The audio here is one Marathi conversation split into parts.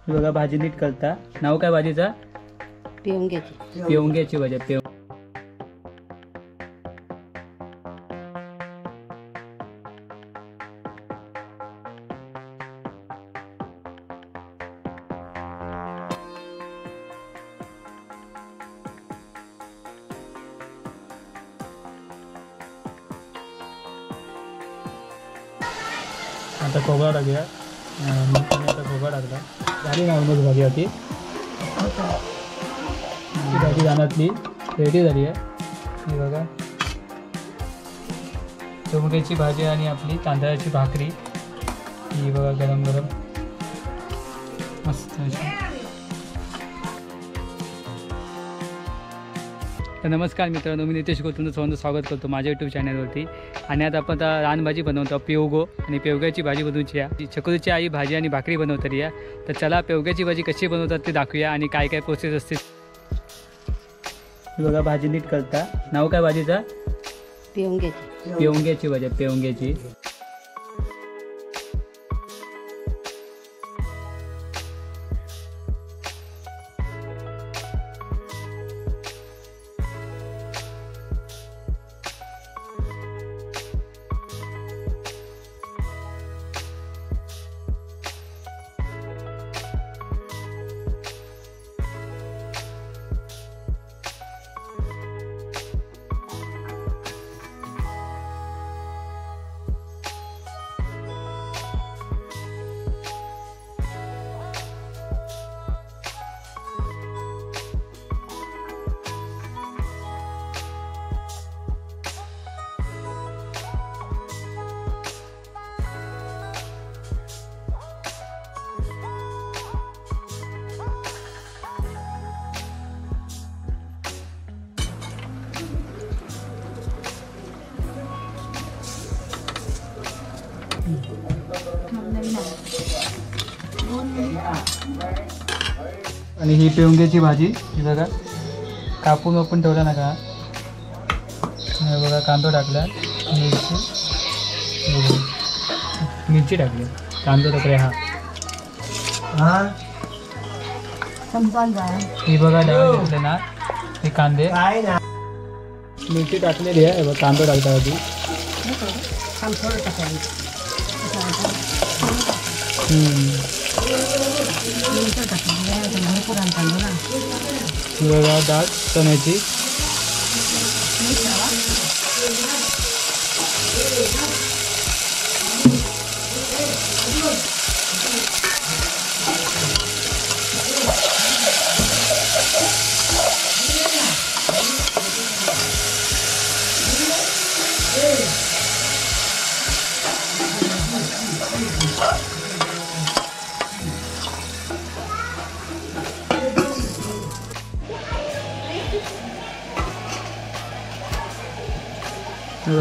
बघा भाजी नीट करता. नाव काय भाजीचा? पेवंग्याची. पेवंग्याची भाजी. आता खोबरा टाकूया. आता खोबरा टाकला. झाली नॉर्मल भाजी होती. भाजी रानातली रेडी झाली आहे. ही बघा पेवंग्याची भाजी आणि आपली तांदळाची भाकरी. ही बघा गरम गरम मस्त अशी. तर नमस्कार मित्रांनो, मी नितेश तुमचं सर्वांचं स्वागत करतो माझ्या यूट्यूब चॅनलवरती. आणि आता आपण रानभाजी बनवतो पेवगो आणि पेवग्याची भाजी बनवूची आहे. चकोरीची आई भाजी आणि भाकरी बनवतली आहे. तर चला पेवग्याची भाजी कशी बनवतात ते दाखवूया आणि काय काय प्रोसेस असते. बघा भाजी नीट करता. नाव काय भाजीचा? पेवंग्याची. पेवंग्याची भाजी. पेवंग्याची आणि ही पेवंग्याची भाजी. ही बघा कापून आपण ठेवला नका. बघा कांदा टाकला, मिरची टाकली, कांदा टाकले. ही बघा डाळ टाकले ना, हे कांदे मिरची टाकलेली आहे. बघा कांदा टाकता आधी. बघा डाळ चण्याची.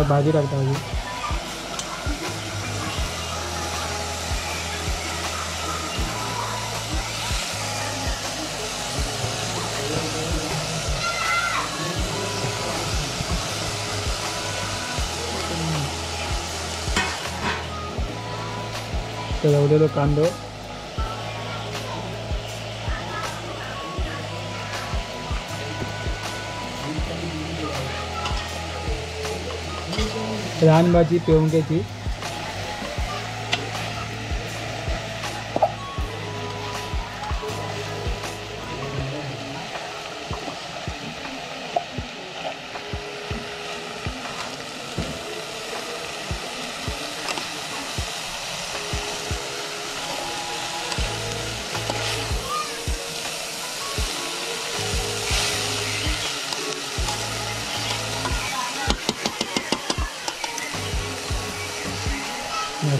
भाजी टाकता भाजी. तळवलेलो कांदो, रानभाजी पेवंग्याची.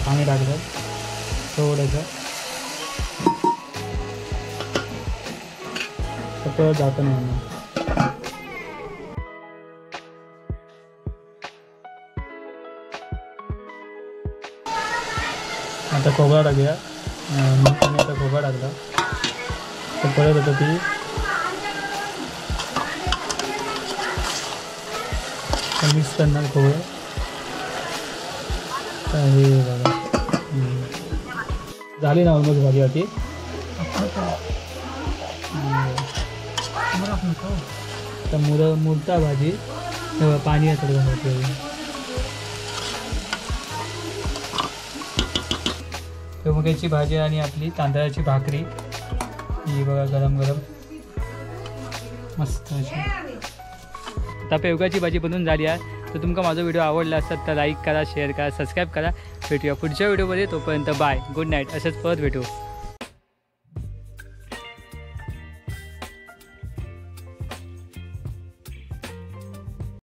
पाणी टाकलं थोडंसं. सगळं जातं नाही म्हणून. आता खोबरा टाकूया. आता खोबरा टाकला तर परत होतं ती मिक्स करणार खोबरं. हे बघा झाली ना ऑलमोस्ट भाजी होती. तर मुरता भाजी तेव्हा पाणी आता बनवते. पेवग्याची भाजी आणि आपली तांदळाची भाकरी ही बघा गरम गरम मस्त अशी. आता पेवग्याची भाजी बनवून झाली आहे. तर तुमका माझा व्हिडिओ आवडला असेल तर लाईक करा, शेअर करा, सबस्क्राईब करा. भेटूया पुढच्या व्हिडिओमध्ये. तोपर्यंत बाय, गुड नाईट. असंच परत भेटू.